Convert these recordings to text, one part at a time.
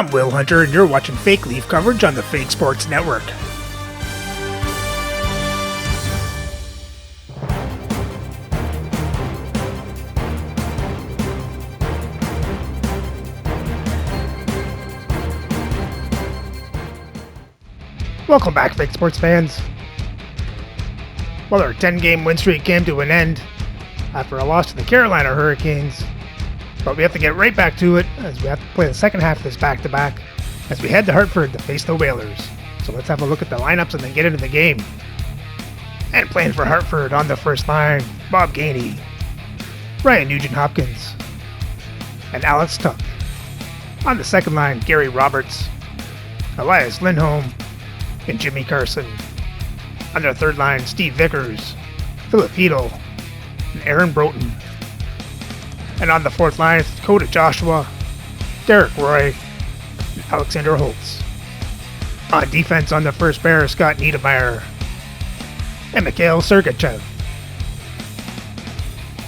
I'm Will Hunter, and you're watching Fake Leaf coverage on the Fake Sports Network. Welcome back, Fake Sports fans. Well, our 10-game win streak came to an end after a loss to the Carolina Hurricanes. But we have to get right back to it, as we have to play the second half of this back-to-back as we head to Hartford to face the Whalers. So let's have a look at the lineups and then get into the game. And playing for Hartford on the first line, Bob Gainey, Ryan Nugent-Hopkins, and Alex Tuck. On the second line, Gary Roberts, Elias Lindholm, and Jimmy Carson. On their third line, Steve Vickers, Philip Hedl, and Aaron Broughton. And on the fourth line, Dakota Joshua, Derek Roy, and Alexander Holtz. On defense on the first pair, Scott Niedermayer and Mikhail Sergachev.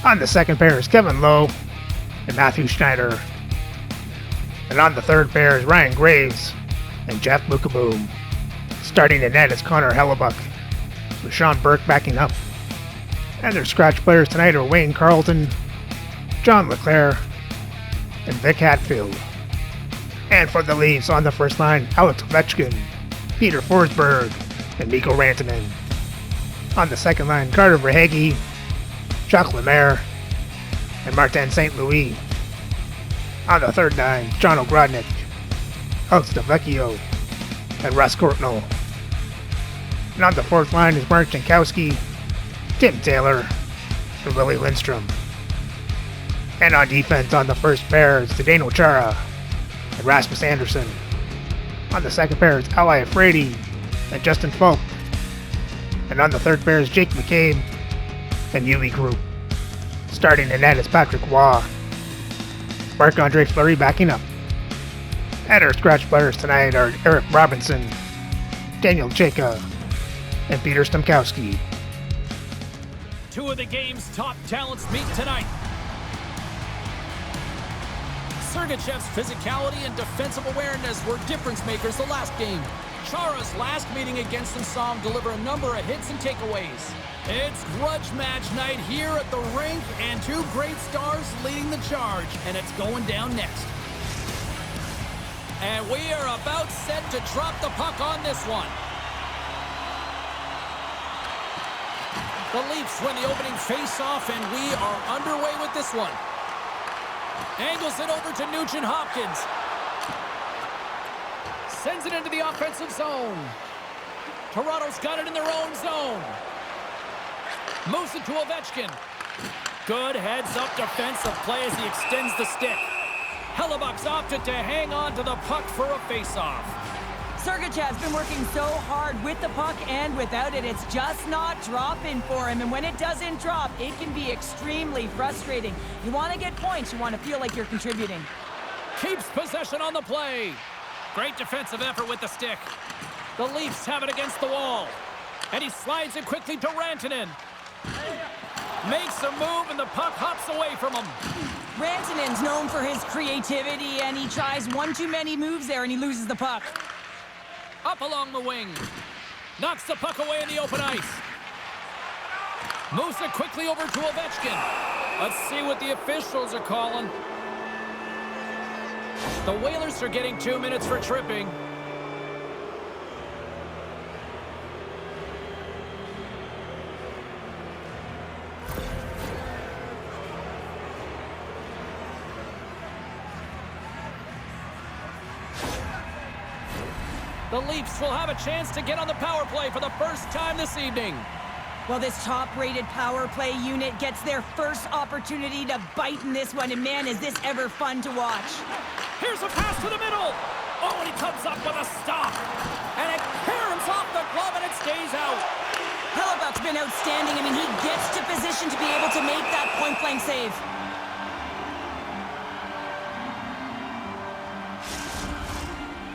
On the second pair is Kevin Lowe and Matthew Schneider. And on the third pair is Ryan Graves and Jeff Bukaboom. Starting in net is Connor Hellebuck, with Sean Burke backing up. And their scratch players tonight are Wayne Carlton, John LeClaire, and Vic Hatfield. And for the Leafs on the first line, Alex Ovechkin, Peter Forsberg, and Mikko Rantanen. On the second line, Carter Verhaeghe, Jacques Lemaire, and Martin St. Louis. On the third line, John Ogrodnik, Alex DeVecchio, and Russ Courtnall. And on the fourth line is Mark Jankowski, Tim Taylor, and Willie Lindstrom. And on defense on the first pair is Zdeno Chara and Rasmus Andersson. On the second pair is Ali Afraidy and Justin Falk. And on the third pair is Jake McCabe and Uwe Group. Starting in net is Patrick Waugh. Marc-Andre Fleury backing up. And our scratch players tonight are Eric Robinson, Daniel Chayka, and Peter Stamkowski. Two of the game's top talents meet tonight. Sergachev's physicality and defensive awareness were difference makers the last game. Chara's last meeting against them saw him deliver a number of hits and takeaways. It's grudge match night here at the rink, and two great stars leading the charge, and it's going down next. And we are about set to drop the puck on this one. The Leafs win the opening face-off, and we are underway with this one. Angles it over to Nugent-Hopkins. Sends it into the offensive zone. Toronto's got it in their own zone. Moves it to Ovechkin. Good heads-up defensive play as he extends the stick. Hellebuck's opted to hang on to the puck for a face-off. Sergachev's been working so hard with the puck and without it. It's just not dropping for him. And when it doesn't drop, it can be extremely frustrating. You want to get points. You want to feel like you're contributing. Keeps possession on the play. Great defensive effort with the stick. The Leafs have it against the wall. And he slides it quickly to Rantanen. Makes a move and the puck hops away from him. Rantanen's known for his creativity, and he tries one too many moves there and he loses the puck. Up along the wing. Knocks the puck away in the open ice. Moves it quickly over to Ovechkin. Let's see what the officials are calling. The Whalers are getting 2 minutes for tripping. The Leafs will have a chance to get on the power play for the first time this evening. Well, this top-rated power play unit gets their first opportunity to bite in this one, and man, is this ever fun to watch. Here's a pass to the middle. Oh, and he comes up with a stop. And it caroms off the glove, and it stays out. Hellebuck's been outstanding. I mean, he gets to position to be able to make that point-blank save.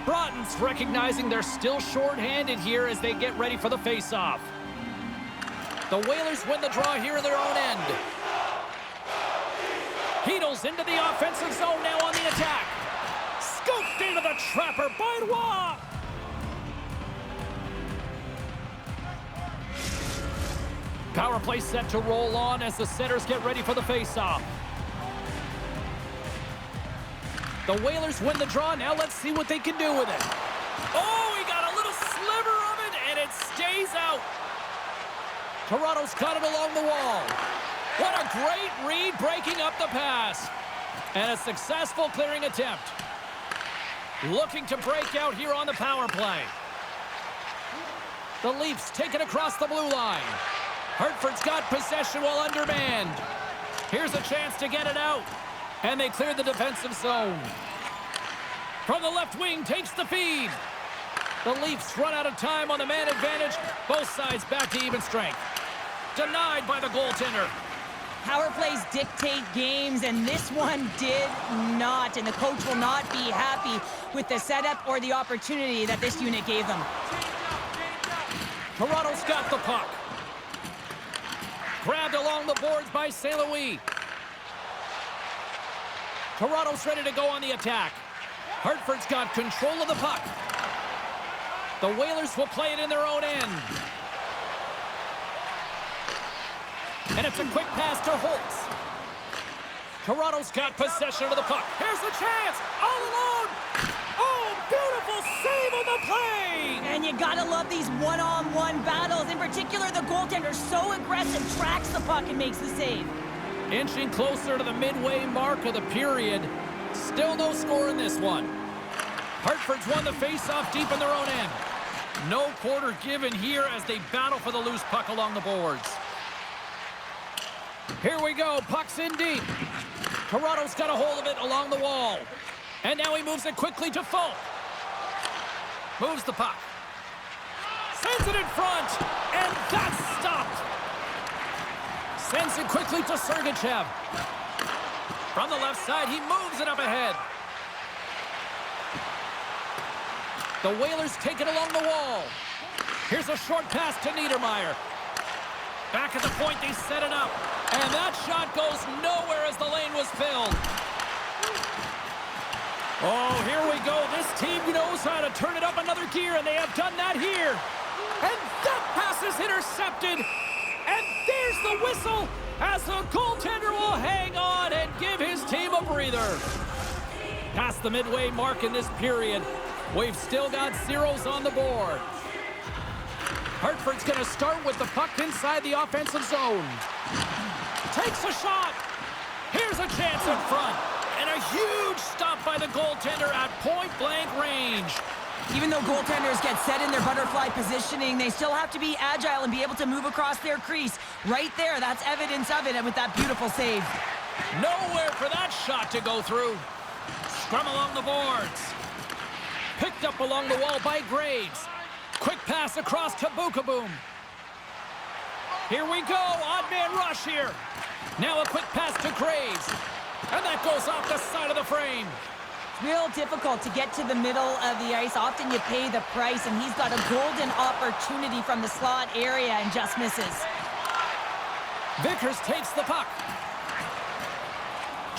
Broughton's recognizing they're still short-handed here as they get ready for the face-off. The Whalers win the draw here in their own end. Hedl's into the offensive zone now on the attack. Scooped into the trapper by Roy. Power play set to roll on as the setters get ready for the face-off. The Whalers win the draw. Now let's see what they can do with it. Oh, he got a little sliver of it, and it stays out. Toronto's got it along the wall. What a great read, breaking up the pass. And a successful clearing attempt. Looking to break out here on the power play. The Leafs take it across the blue line. Hartford's got possession while undermanned. Here's a chance to get it out. And they clear the defensive zone. From the left wing, takes the feed. The Leafs run out of time on the man advantage. Both sides back to even strength. Denied by the goaltender. Power plays dictate games, and this one did not. And the coach will not be happy with the setup or the opportunity that this unit gave them. Toronto's got the puck. Grabbed along the boards by St. Louis. Toronto's ready to go on the attack. Hartford's got control of the puck. The Whalers will play it in their own end. And it's a quick pass to Holtz. Toronto's got possession of the puck. Here's the chance. All alone. Oh, beautiful save on the play. And you gotta love these one-on-one battles. In particular, the goaltender so aggressive, tracks the puck and makes the save. Inching closer to the midway mark of the period. Still no score in this one. Hartford's won the face-off deep in their own end. No quarter given here as they battle for the loose puck along the boards. Here we go, puck's in deep. Toronto's got a hold of it along the wall. And now he moves it quickly to Falk. Moves the puck. Sends it in front, and that's stopped. Sends it quickly to Sergachev. From the left side, he moves it up ahead. The Whalers take it along the wall. Here's a short pass to Niedermeyer. Back at the point, they set it up. And that shot goes nowhere as the lane was filled. Oh, here we go. This team knows how to turn it up another gear, and they have done that here. And that pass is intercepted. And there's the whistle as the goaltender will hang on and give his team a breather. Past the midway mark in this period, we've still got zeros on the board. Hartford's going to start with the puck inside the offensive zone. Takes a shot. Here's a chance in front. And a huge stop by the goaltender at point-blank range. Even though goaltenders get set in their butterfly positioning, they still have to be agile and be able to move across their crease. Right there, that's evidence of it, and with that beautiful save. Nowhere for that shot to go through. Scrum along the boards. Picked up along the wall by Graves. Quick pass across to Bukaboom. Here we go, odd man rush here. Now a quick pass to Graves. And that goes off the side of the frame. It's real difficult to get to the middle of the ice. Often you pay the price, and he's got a golden opportunity from the slot area and just misses. Vickers takes the puck.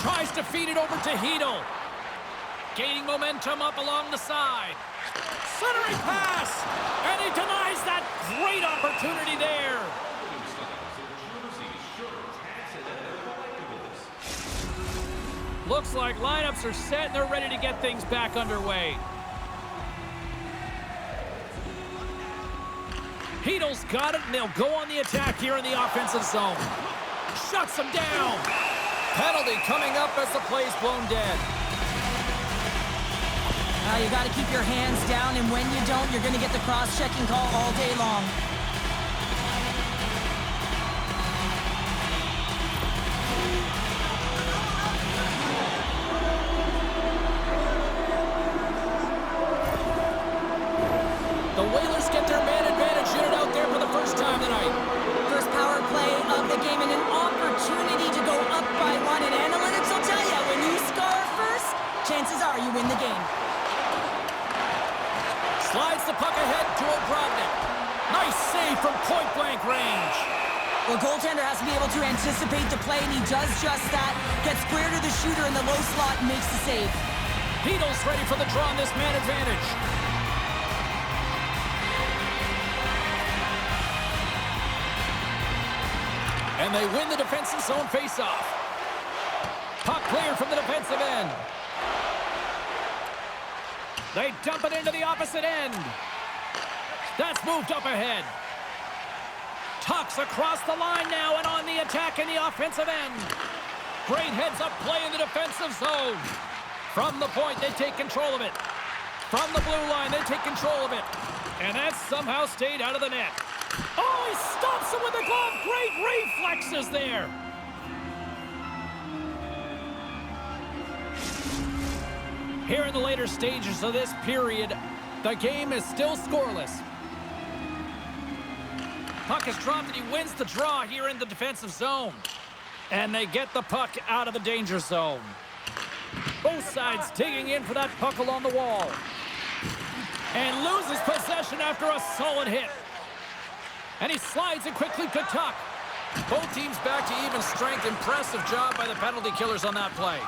Tries to feed it over to Hedel. Gaining momentum up along the side. Centering pass! And he denies that great opportunity there. Looks like lineups are set and they're ready to get things back underway. Hedel's got it, and they'll go on the attack here in the offensive zone. Shuts them down. Penalty coming up as the play's blown dead. You got to keep your hands down, and when you don't, you're going to get the cross-checking call all day long. The Whalers get their man advantage unit out there for the first time tonight. First power play of the game and an opportunity to go up by one. And analytics will tell you, when you score first, chances are you win the game. Slides the puck ahead to Obradnik. Nice save from point-blank range. Well, goaltender has to be able to anticipate the play, and he does just that. Gets square to the shooter in the low slot and makes the save. Heedle's ready for the draw on this man advantage. And they win the defensive zone faceoff. Puck cleared from the defensive end. They dump it into the opposite end. That's moved up ahead. Tucks across the line now and on the attack in the offensive end. Great heads-up play in the defensive zone. From the point, they take control of it. From the blue line, they take control of it. And that somehow stayed out of the net. Oh, he stops him with the glove. Great reflexes there. Here in the later stages of this period, the game is still scoreless. Puck is dropped and he wins the draw here in the defensive zone. And they get the puck out of the danger zone. Both sides digging in for that puck along the wall. And loses possession after a solid hit. And he slides it quickly to Tuck. Both teams back to even strength. Impressive job by the penalty killers on that play.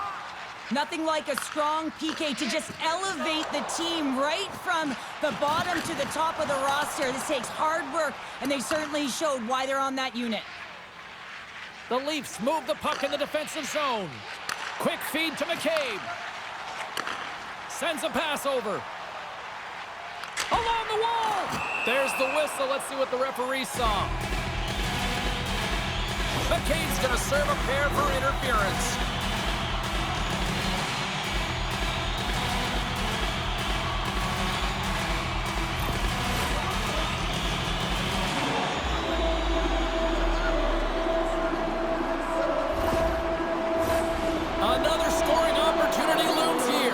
Nothing like a strong PK to just elevate the team right from the bottom to the top of the roster. This takes hard work, and they certainly showed why they're on that unit. The Leafs move the puck in the defensive zone. Quick feed to McCabe. Sends a pass over. Along the wall! There's the whistle. Let's see what the referee saw. McCabe's going to serve a pair for interference. Another scoring opportunity looms here.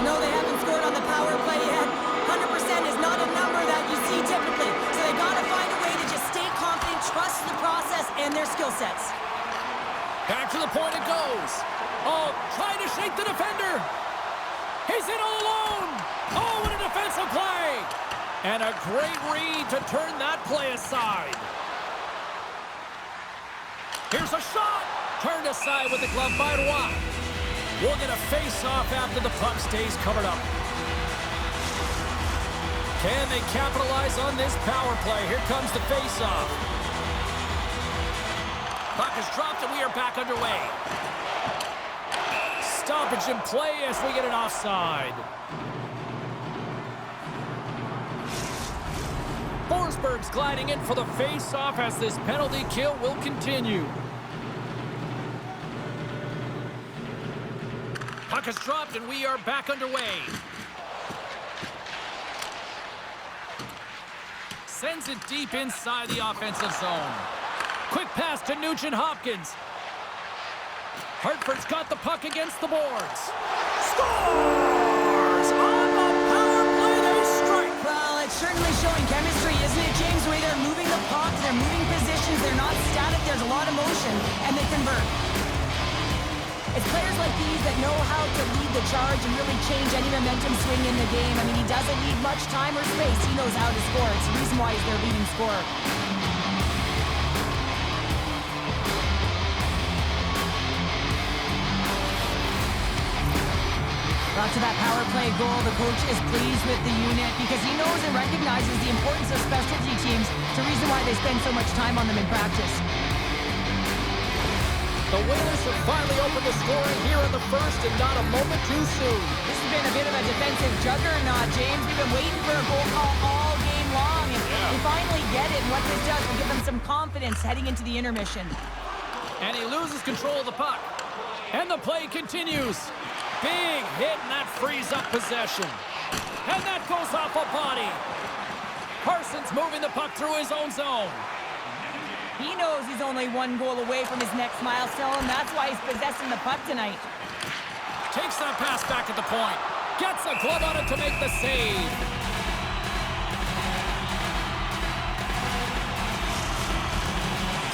No, they haven't scored on the power play yet. 100% is not a number that you see typically. So they got to find a way to just stay confident, trust the process and their skill sets. Back to the point it goes. Oh, trying to shake the defender. He's in all alone. Oh, what a defensive play. And a great read to turn that play aside. Here's a shot. Turned aside with the glove by Roy. We'll get a face-off after the puck stays covered up. Can they capitalize on this power play? Here comes the face-off. Puck is dropped and we are back underway. Stoppage in play as we get an offside. Forsberg's gliding in for the face-off as this penalty kill will continue. Puck is dropped and we are back underway. Sends it deep inside the offensive zone. Quick pass to Nugent-Hopkins. Hartford's got the puck against the boards. Scores! On the power play, they strike! Well, it's certainly showing chemistry, isn't it, James? The way they're moving the puck, they're moving positions, they're not static, there's a lot of motion, and they convert. It's players like these that know how to lead the charge and really change any momentum swing in the game. I mean, he doesn't need much time or space. He knows how to score. It's the reason why he's their leading scorer. Brought to that power play goal, the coach is pleased with the unit because he knows and recognizes the importance of specialty teams. It's the reason why they spend so much time on them in practice. The Whalers have finally opened the scoring here in the first and not a moment too soon. This has been a bit of a defensive juggernaut, James. We've been waiting for a goal call all game long, and we finally get it. And what this does will give them some confidence heading into the intermission. And he loses control of the puck. And the play continues. Big hit, and that frees up possession. And that goes off a body. Parsons moving the puck through his own zone. He knows he's only one goal away from his next milestone. That's why he's possessing the puck tonight. Takes that pass back at the point. Gets a glove on it to make the save.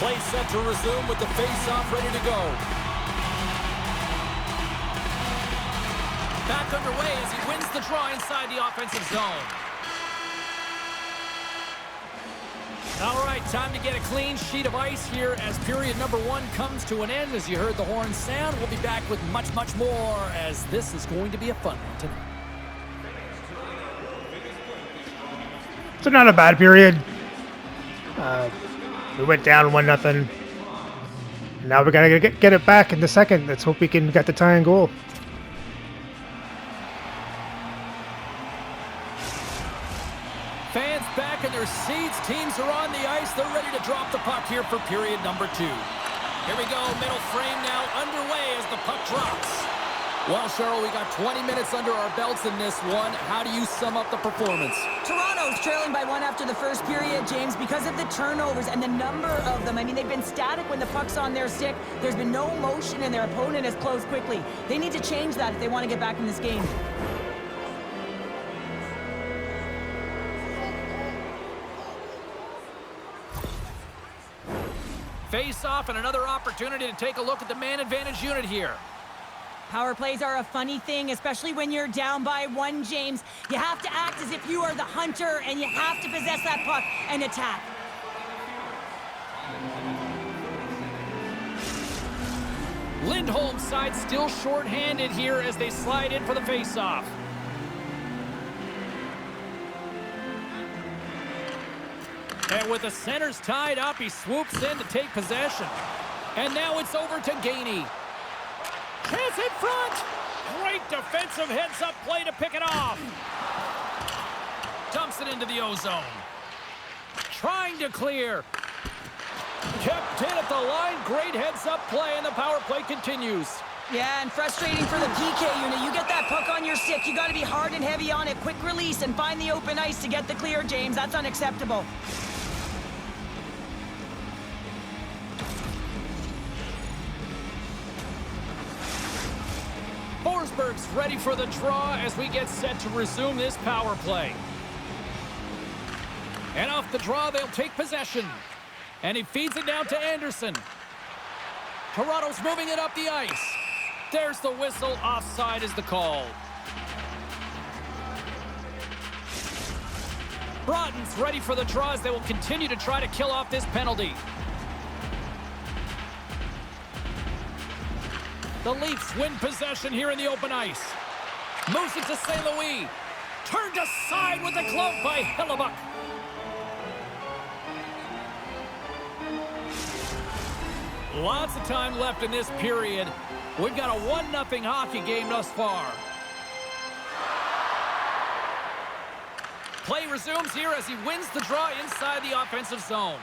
Play set to resume with the face-off ready to go. Back underway as he wins the draw inside the offensive zone. All right, time to get a clean sheet of ice here as period number 1 comes to an end. As you heard the horn sound, we'll be back with much, much more as this is going to be a fun one tonight. So not a bad period. We went down 1-0. Now we gotta get it back in the second. Let's hope we can get the tying goal. Fans back in their seats. Teams are on the ice. They're ready to drop the puck here for period number 2. Here we go. Middle frame now underway as the puck drops. Well, Cheryl, we got 20 minutes under our belts in this one. How do you sum up the performance? Toronto's trailing by 1 after the first period, James, because of the turnovers and the number of them. I mean, they've been static when the puck's on their stick. There's been no motion, and their opponent has closed quickly. They need to change that if they want to get back in this game. Face off and another opportunity to take a look at the man advantage unit here. Power plays are a funny thing, especially when you're down by 1, James. You have to act as if you are the hunter, and you have to possess that puck and attack. Lindholm's side still short-handed here as they slide in for the face-off. And with the centers tied up, he swoops in to take possession. And now it's over to Gainey. Chance in front! Great defensive heads-up play to pick it off. Dumps it into the O-zone. Trying to clear. Kept in at the line. Great heads-up play, and the power play continues. Yeah, and frustrating for the PK unit. You get that puck on your stick, you got to be hard and heavy on it. Quick release and find the open ice to get the clear, James. That's unacceptable. Forsberg's ready for the draw as we get set to resume this power play. And off the draw, they'll take possession. And he feeds it down to Anderson. Toronto's moving it up the ice. There's the whistle. Offside is the call. Broughton's ready for the draw as they will continue to try to kill off this penalty. The Leafs win possession here in the open ice. Moves it to St. Louis. Turned aside with the glove by Hellebuyck. Lots of time left in this period. We've got a 1-0 hockey game thus far. Play resumes here as he wins the draw inside the offensive zone.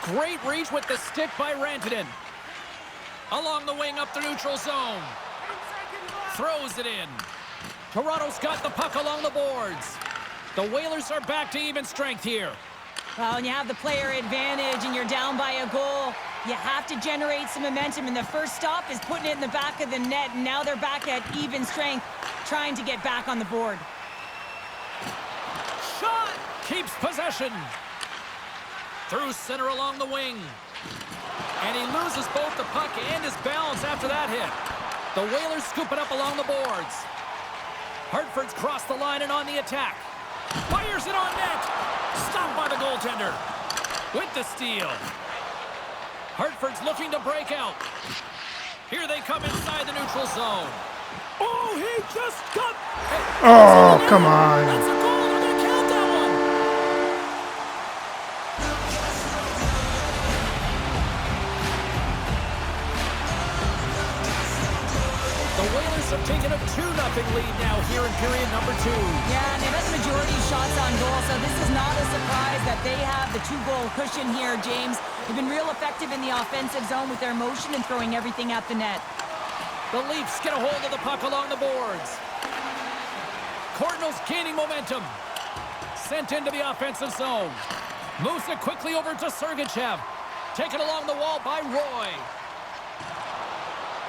Great reach with the stick by Rantanen. Along the wing up the neutral zone. Throws it in. Toronto's got the puck along the boards. The Whalers are back to even strength here. Well, when you have the player advantage and you're down by a goal, you have to generate some momentum. And the first stop is putting it in the back of the net. And now they're back at even strength, trying to get back on the board. Shot! Keeps possession. Through center along the wing. And he loses both the puck and his balance after that hit. The Whalers scoop it up along the boards. Hartford's crossed the line and on the attack. Fires it on net. Stopped by the goaltender. With the steal. Hartford's looking to break out. Here they come inside the neutral zone. Oh, he just got... Oh, come on. That's a goal. They're going to count that one. The Whalers have taken a 2-0 lead now here in period number 2. Yeah, and they've had the majority of shots on goal, so this is not a surprise that they have the 2-goal cushion here, James. They've been real effective in the offensive zone with their motion and throwing everything at the net. The Leafs get a hold of the puck along the boards. Cardinals gaining momentum. Sent into the offensive zone. Moves it quickly over to Sergachev. Taken along the wall by Roy.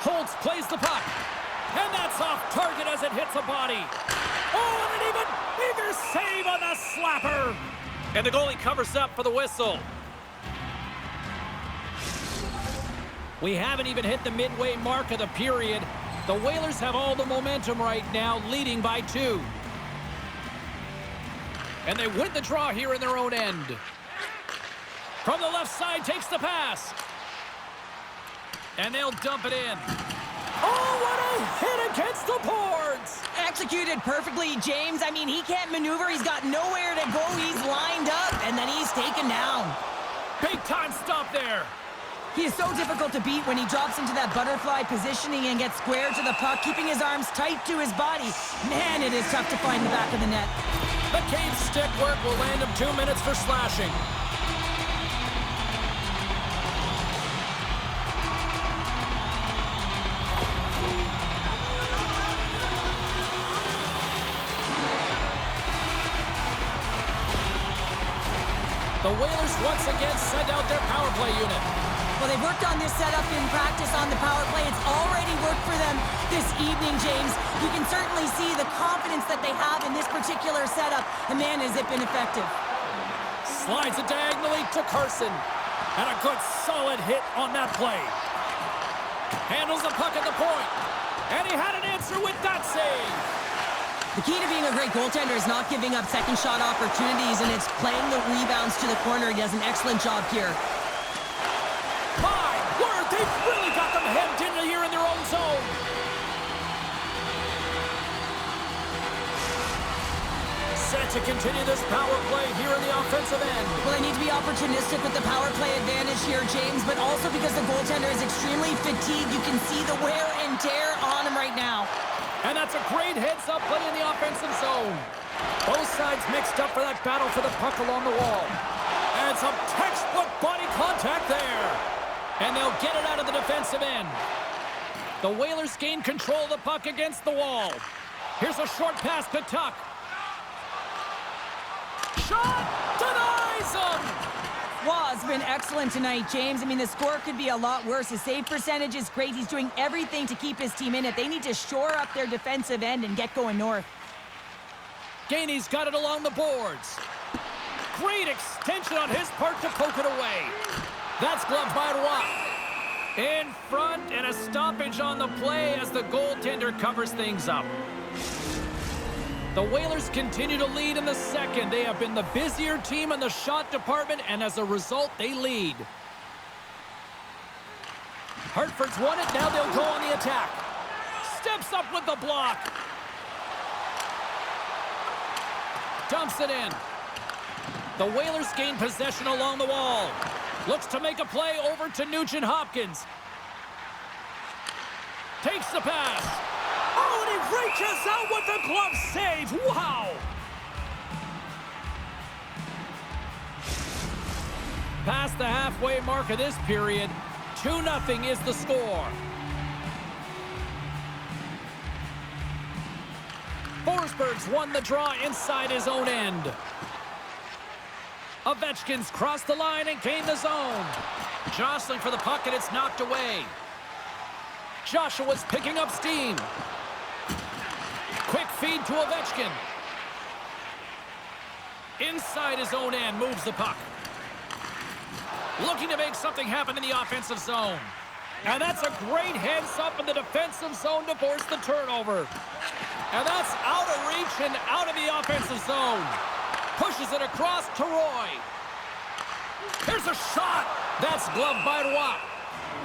Holtz plays the puck. And that's off target as it hits a body. Oh, and an even bigger save on the slapper. And the goalie covers up for the whistle. We haven't even hit the midway mark of the period. The Whalers have all the momentum right now, leading by 2. And they win the draw here in their own end. From the left side, takes the pass. And they'll dump it in. Oh, what a hit against the boards! Executed perfectly, James. I mean, he can't maneuver. He's got nowhere to go. He's lined up, and then he's taken down. Big time stop there. He is so difficult to beat when he drops into that butterfly positioning and gets square to the puck, keeping his arms tight to his body. Man, it is tough to find the back of the net. The cave stick work will land him 2 minutes for slashing. The Whalers once again send out their power play unit. Well, they've worked on this setup in practice on the power play. It's already worked for them this evening, James. You can certainly see the confidence that they have in this particular setup. And man, has it been effective. Slides it diagonally to Carson. And a good solid hit on that play. Handles the puck at the point. And he had an answer with that save. The key to being a great goaltender is not giving up second shot opportunities, and it's playing the rebounds to the corner. He does an excellent job here. My word, they've really got them hemmed in here in their own zone. Set to continue this power play here in the offensive end. Well, they need to be opportunistic with the power play advantage here, James, but also because the goaltender is extremely fatigued. You can see the wear and tear on him right now. And that's a great heads-up play in the offensive zone. Both sides mixed up for that battle for the puck along the wall. And some textbook body contact there. And they'll get it out of the defensive end. The Whalers gain control of the puck against the wall. Here's a short pass to Tuck. Shot! Denies him! Waugh's been excellent tonight, James. I mean, the score could be a lot worse. His save percentage is great. He's doing everything to keep his team in it. They need to shore up their defensive end and get going north. Gainey's got it along the boards. Great extension on his part to poke it away. That's gloved by Roy. In front, and a stoppage on the play as the goaltender covers things up. The Whalers continue to lead in the second. They have been the busier team in the shot department, and as a result, they lead. Hartford's won it. Now they'll go on the attack. Steps up with the block. Dumps it in. The Whalers gain possession along the wall. Looks to make a play over to Nugent Hopkins. Takes the pass. Oh, and he reaches out with the glove save. Wow! Past the halfway mark of this period, 2-0 is the score. Forsberg's won the draw inside his own end. Ovechkin's crossed the line and gained the zone. Jostling for the puck, and it's knocked away. Joshua's picking up steam. Quick feed to Ovechkin. Inside his own end, moves the puck. Looking to make something happen in the offensive zone. And that's a great heads-up in the defensive zone to force the turnover. And that's out of reach and out of the offensive zone. Pushes it across to Roy. Here's a shot. That's gloved by Roy.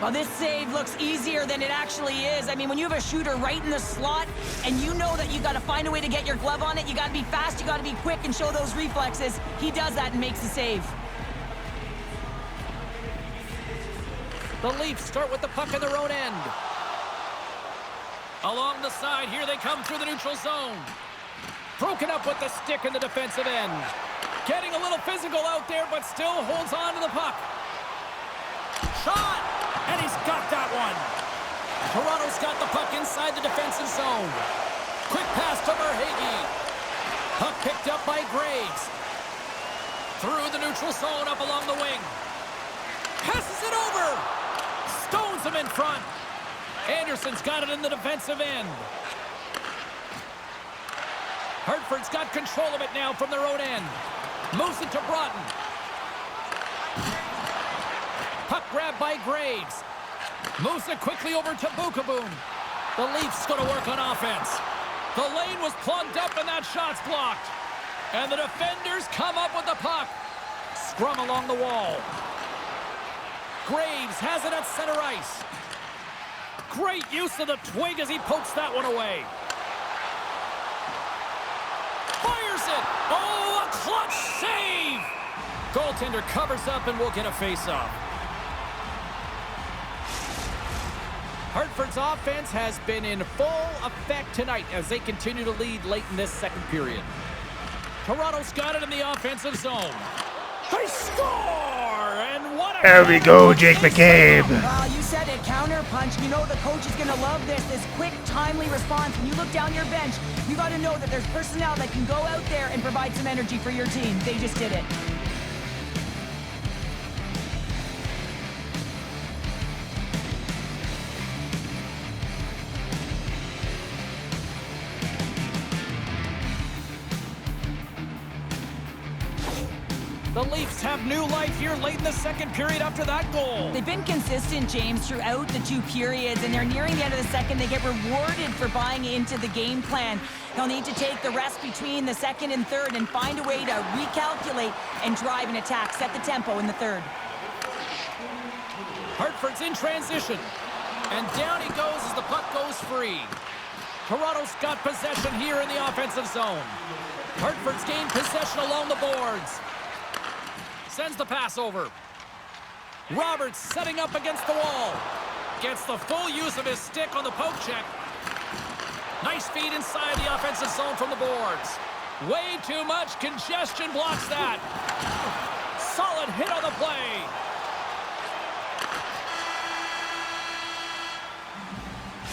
Well, this save looks easier than it actually is. I mean, when you have a shooter right in the slot and you know that you got to find a way to get your glove on it, you got to be fast, you got to be quick and show those reflexes. He does that and makes the save. The Leafs start with the puck in their own end. Along the side, here they come through the neutral zone. Broken up with the stick in the defensive end. Getting a little physical out there, but still holds on to the puck. Shot! And he's got that one. Toronto's got the puck inside the defensive zone. Quick pass to Verhaeghe. Puck picked up by Graves. Through the neutral zone, up along the wing. Passes it over. Stones him in front. Anderson's got it in the defensive end. Hartford's got control of it now from their own end. Moves it to Broughton. Puck grabbed by Graves. Moves it quickly over to Bookeboom. The Leafs going to work on offense. The lane was plugged up and that shot's blocked. And the defenders come up with the puck. Scrum along the wall. Graves has it at center ice. Great use of the twig as he pokes that one away. Fires it. Oh, a clutch save. Goaltender covers up and will get a face-off. Hartford's offense has been in full effect tonight as they continue to lead late in this second period. Toronto's got it in the offensive zone. They score! And what a... There we go, Jake McCabe. You said it, counter punch. You know the coach is going to love this quick, timely response. When you look down your bench, you got to know that there's personnel that can go out there and provide some energy for your team. They just did it. The Leafs have new life here late in the second period after that goal. They've been consistent, James, throughout the two periods, and they're nearing the end of the second. They get rewarded for buying into the game plan. They'll need to take the rest between the second and third and find a way to recalculate and drive an attack, set the tempo in the third. Hartford's in transition, and down he goes as the puck goes free. Toronto's got possession here in the offensive zone. Hartford's gained possession along the boards. Sends the pass over. Roberts setting up against the wall. Gets the full use of his stick on the poke check. Nice feed inside the offensive zone from the boards. Way too much congestion blocks that. Solid hit on the play.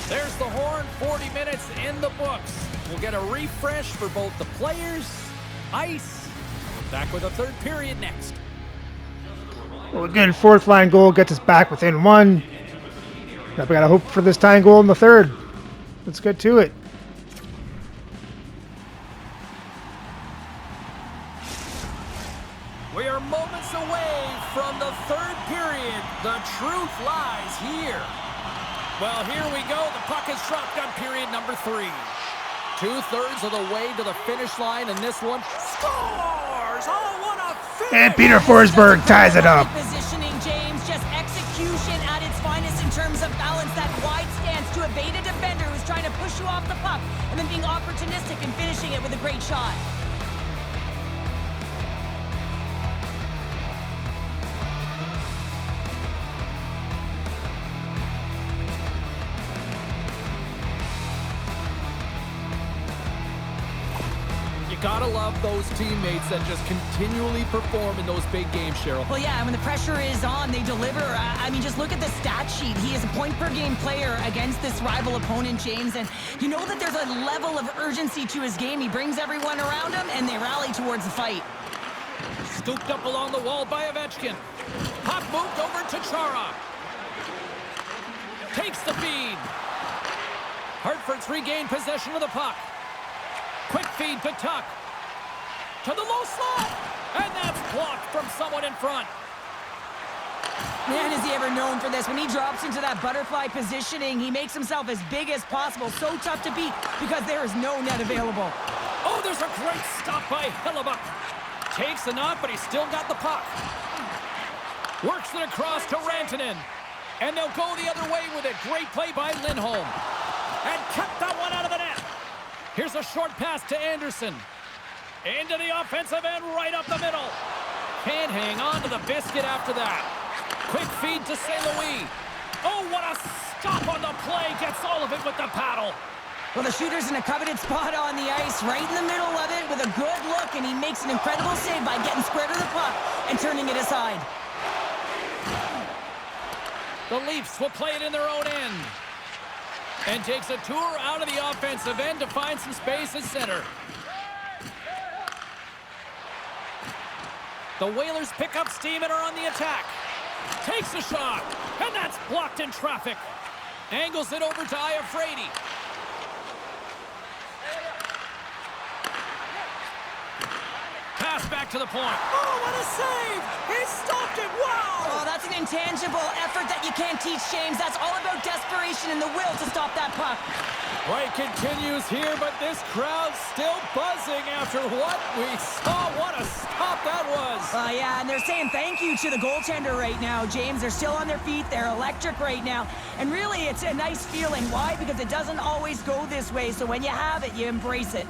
There's the horn. 40 minutes in the books. We'll get a refresh for both the players, ice. Back with a third period next. Well, a good fourth line goal gets us back within one. Now we got to hope for this tying goal in the third. Let's get to it. We are moments away from the third period. The truth lies here. Well, here we go. The puck is dropped on period number 3. 2/3 of the way to the finish line, and this one scores! Oh, what a finish! And Peter Forsberg ties it up. Positioning, James, just execution at its finest in terms of balance. That wide stance to evade a defender who's trying to push you off the puck, and then being opportunistic and finishing it with a great shot. Gotta love those teammates that just continually perform in those big games, Cheryl. Well, yeah, when the pressure is on, they deliver. I mean, just look at the stat sheet. He is a point-per-game player against this rival opponent, James, and you know that there's a level of urgency to his game. He brings everyone around him, and they rally towards the fight. Scooped up along the wall by Ovechkin. Puck moved over to Chara. Takes the feed. Hartford's regained possession of the puck. Quick feed to Tuck. To the low slot. And that's blocked from someone in front. Man, is he ever known for this. When he drops into that butterfly positioning, he makes himself as big as possible. So tough to beat because there is no net available. Oh, there's a great stop by Hellebuyck. Takes the knock, but he's still got the puck. Works it across to Rantanen. And they'll go the other way with it. Great play by Lindholm. And kept that one out of the net. Here's a short pass to Anderson. Into the offensive end, right up the middle. Can't hang on to the biscuit after that. Quick feed to St. Louis. Oh, what a stop on the play. Gets all of it with the paddle. Well, the shooter's in a coveted spot on the ice, right in the middle of it with a good look, and he makes an incredible save by getting square to the puck and turning it aside. The Leafs will play it in their own end. And takes a tour out of the offensive end to find some space at center. The Whalers pick up steam and are on the attack. Takes a shot, and that's blocked in traffic. Angles it over to Iafrate. Pass back to the point. Oh, what a save! He stopped it! Wow! Oh, that's an intangible effort that you can't teach, James. That's all about desperation and the will to stop that puck. Play continues here, but this crowd's still buzzing after what we saw. What a stop that was! Yeah, and they're saying thank you to the goaltender right now, James. They're still on their feet. They're electric right now. And really, it's a nice feeling. Why? Because it doesn't always go this way, so when you have it, you embrace it.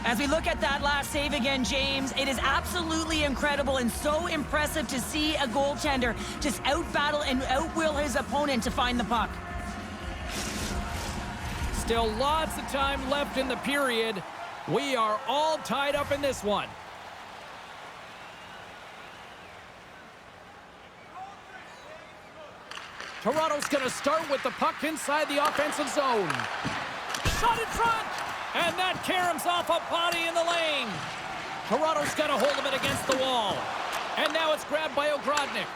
As we look at that last save again, James, it is absolutely incredible and so impressive to see a goaltender just out-battle and out-will his opponent to find the puck. Still lots of time left in the period. We are all tied up in this one. Toronto's going to start with the puck inside the offensive zone. Shot in front! And that caroms off a body in the lane. Toronto's got a hold of it against the wall. And now it's grabbed by Ogrodnik.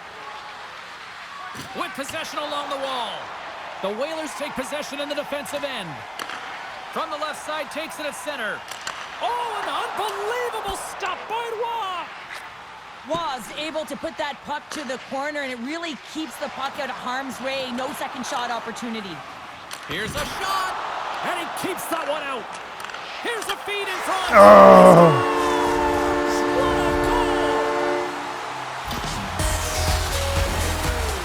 With possession along the wall. The Whalers take possession in the defensive end. From the left side, takes it at center. Oh, an unbelievable stop by Roy. Was able to put that puck to the corner, and it really keeps the puck out of harm's way. No second shot opportunity. Here's a shot, and he keeps that one out. Here's a feed in front. Oh! What a goal!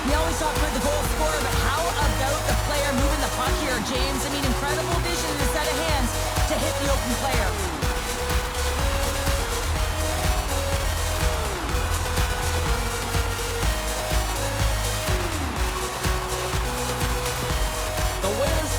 We always talk about the goal scorer, but how about the player moving the puck here, James? I mean, incredible vision and a set of hands to hit the open player.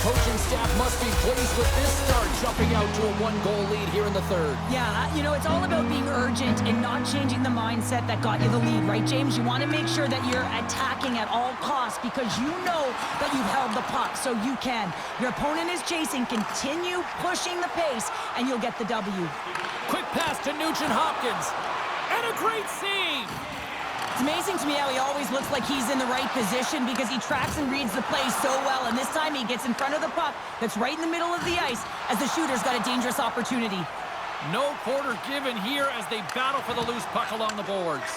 Coaching staff must be pleased with this start, jumping out to a one-goal lead here in the third. Yeah, you know, it's all about being urgent and not changing the mindset that got you the lead, right, James? You want to make sure that you're attacking at all costs because you know that you've held the puck, so you can. Your opponent is chasing, continue pushing the pace, and you'll get the W. Quick pass to Nugent-Hopkins, and a great save! It's amazing to me how he always looks like he's in the right position because he tracks and reads the play so well, and this time he gets in front of the puck that's right in the middle of the ice as the shooter's got a dangerous opportunity. No quarter given here as they battle for the loose puck along the boards.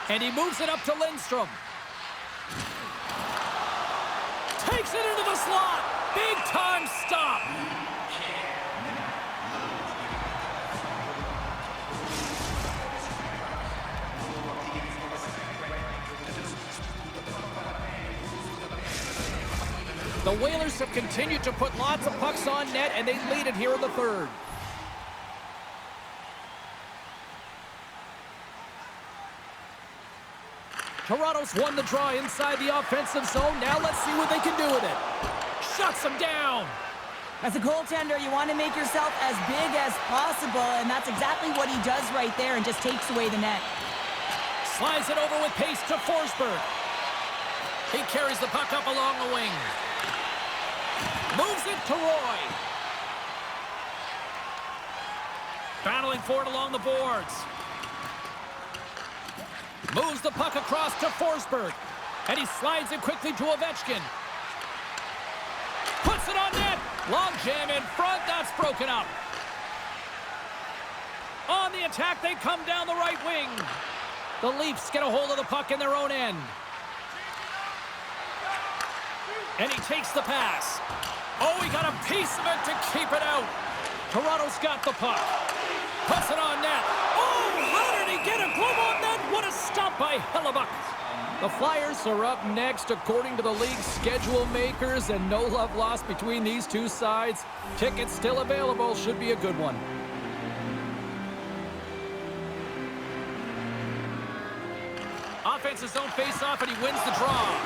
And he moves it up to Lindstrom. Takes it into the slot. Big time stop. The Whalers have continued to put lots of pucks on net, and they lead it here in the third. Toronto's won the draw inside the offensive zone. Now let's see what they can do with it. Shuts them down. As a goaltender, you want to make yourself as big as possible, and that's exactly what he does right there and just takes away the net. Slides it over with pace to Forsberg. He carries the puck up along the wing. Moves it to Roy. Battling for it along the boards. Moves the puck across to Forsberg. And he slides it quickly to Ovechkin. Puts it on net. Long jam in front. That's broken up. On the attack, they come down the right wing. The Leafs get a hold of the puck in their own end. And he takes the pass. Oh, he got a piece of it to keep it out. Toronto's got the puck. Puts it on net. Oh, how did he get a glove on net? What a stop by Hellebuck. The Flyers are up next according to the league's schedule makers, and no love lost between these two sides. Tickets still available. Should be a good one. Offensive zone face-off, and he wins the draw.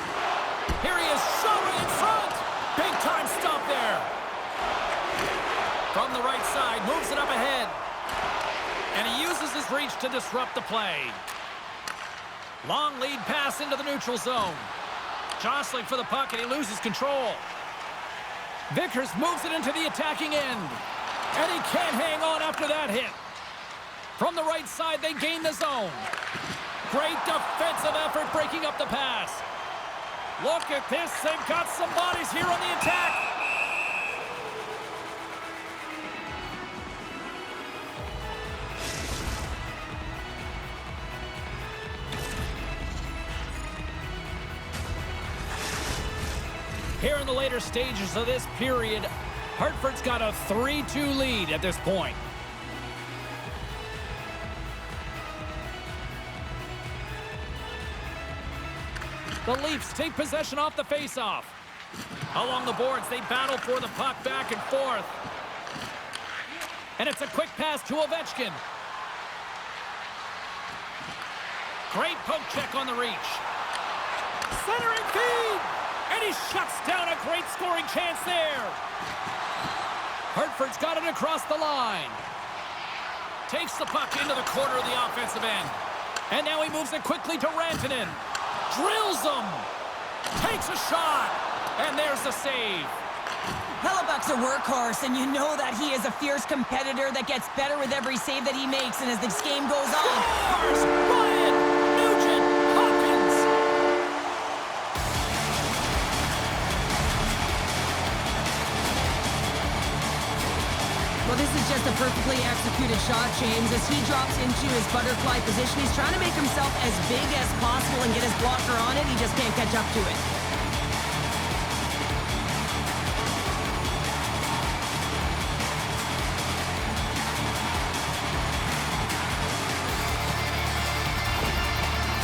Here he is, shot right in front. Big time stop there. From the right side, moves it up ahead. And he uses his reach to disrupt the play. Long lead pass into the neutral zone. Jostling for the puck, and he loses control. Vickers moves it into the attacking end. And he can't hang on after that hit. From the right side, they gain the zone. Great defensive effort breaking up the pass. Look at this. They've got some bodies here on the attack. Here in the later stages of this period, Hartford's got a 3-2 lead at this point. The Leafs take possession off the faceoff. Along the boards, they battle for the puck back and forth. And it's a quick pass to Ovechkin. Great poke check on the reach. Centering feed! And he shuts down a great scoring chance there. Hartford's got it across the line. Takes the puck into the corner of the offensive end. And now he moves it quickly to Rantanen. Drills him. Takes a shot. And there's the save. Hellebuck's a workhorse, and you know that he is a fierce competitor that gets better with every save that he makes, and as this game goes on. Scores! Ryan Nugent-Hopkins! Well, this is just a perfectly executed shot, James. As he drops into his butterfly position, he's trying to make himself as big as possible and get his blocker on it. He just can't catch up to it.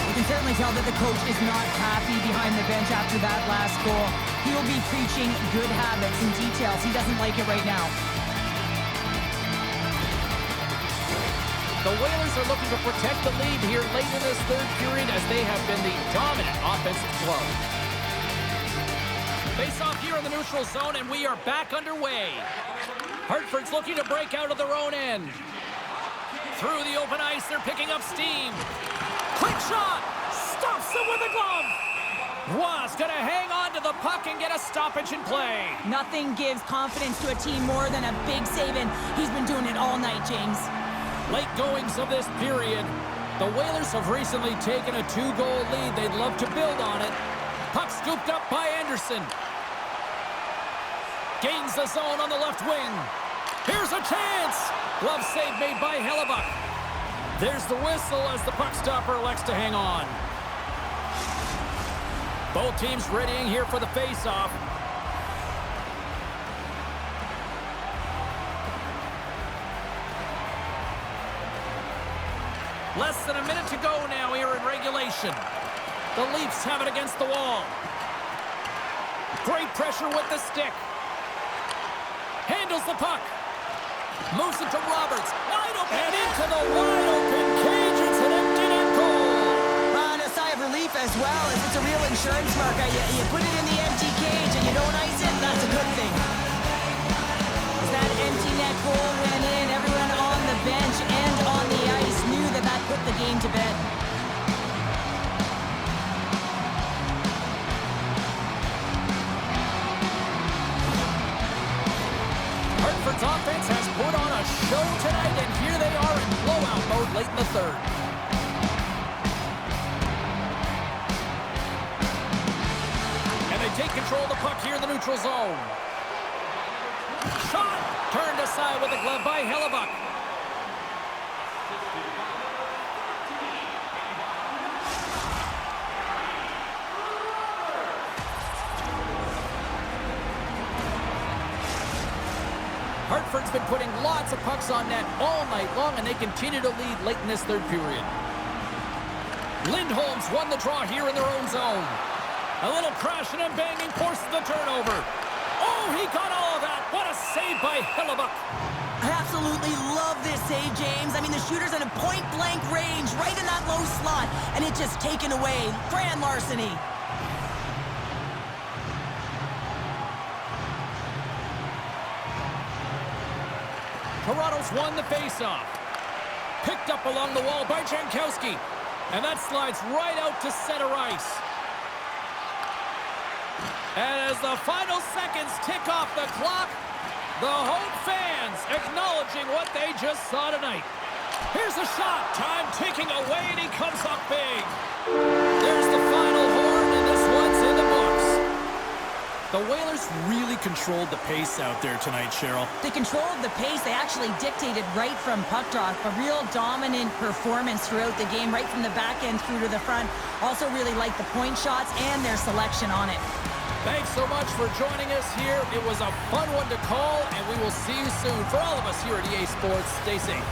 You can certainly tell that the coach is not happy behind the bench after that last goal. He will be preaching good habits and details. He doesn't like it right now. The Whalers are looking to protect the lead here late in this third period as they have been the dominant offensive club. Face off here in the neutral zone, and we are back underway. Hartford's looking to break out of their own end. Through the open ice, they're picking up steam. Quick shot! Stops him with a glove! Roy's gonna hang on to the puck and get a stoppage in play. Nothing gives confidence to a team more than a big save, and he's been doing it all night, James. Late goings of this period. The Whalers have recently taken a 2-goal lead. They'd love to build on it. Puck scooped up by Anderson. Gains the zone on the left wing. Here's a chance! Glove save made by Hellebuck. There's the whistle as the puck stopper elects to hang on. Both teams readying here for the face-off. Less than a minute to go now here in regulation. The Leafs have it against the wall. Great pressure with the stick. Handles the puck. Moves it to Roberts. Wide open. And into the wide open cage. It's an empty net goal. A sigh of relief as well, as it's a real insurance marker. You put it in the empty cage and you don't ice it, that's a good thing. As that empty net goal went in, everyone on the bench and on the ice knew that that put the game to bed. Hartford's offense has put on a show tonight, and here they are in blowout mode late in the third. And they take control of the puck here in the neutral zone. Shot! Turned aside with a glove by Hellebuck. Hartford's been putting lots of pucks on net all night long, and they continue to lead late in this third period. Lindholm's won the draw here in their own zone. A little crashing and banging forces the turnover. Oh, he got all of that. What a save by Hellebuck. I absolutely love this save, James. I mean, the shooter's in a point-blank range, right in that low slot, and it's just taken away. Grand larceny. Toronto's won the faceoff. Picked up along the wall by Jankowski. And that slides right out to center ice. And as the final seconds tick off the clock, the home fans acknowledging what they just saw tonight. Here's a shot. Time ticking away, and he comes up big. There's the final horn, and this one's in the books. The Whalers really controlled the pace out there tonight, Cheryl. They controlled the pace. They actually dictated right from puck drop. A real dominant performance throughout the game, right from the back end through to the front. Also really liked the point shots and their selection on it. Thanks so much for joining us here. It was a fun one to call, and we will see you soon. For all of us here at EA Sports, stay safe.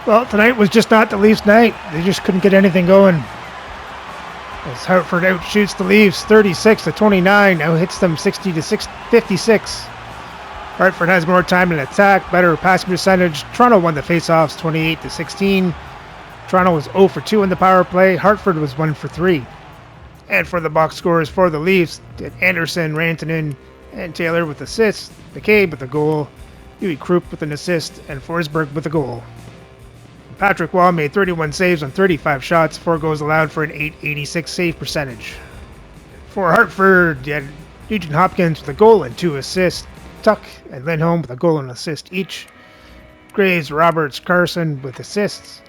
Well, tonight was just not the Leafs' night. They just couldn't get anything going. As Hartford outshoots the Leafs 36-29, now hits them 60-56. Hartford has more time in attack, better passing percentage. Toronto won the faceoffs 28-16. Toronto was 0 for 2 in the power play. Hartford was 1 for 3. And for the box scores for the Leafs, Anderson, Rantanen, and Taylor with assists. McCabe with a goal. Huey Krupp with an assist, and Forsberg with a goal. Patrick Waugh made 31 saves on 35 shots, 4 goals allowed for an .886 save percentage. For Hartford, you had Nugent Hopkins with a goal and 2 assists, Tuck and Lindholm with a goal and assist each, Graves, Roberts, Carson with assists,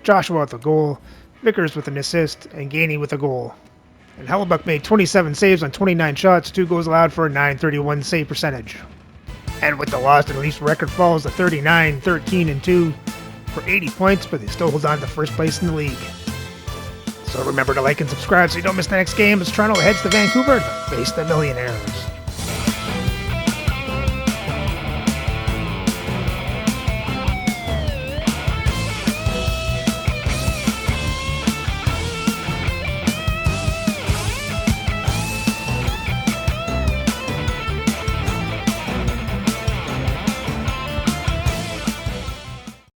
Joshua with a goal, Vickers with an assist, and Gainey with a goal. And Hellebuck made 27 saves on 29 shots, 2 goals allowed for a .931 save percentage. And with the loss, the Leafs record falls to 39-13-2 for 80 points, but they still hold on to first place in the league. So remember to like and subscribe so you don't miss the next game as Toronto heads to Vancouver to face the Millionaires.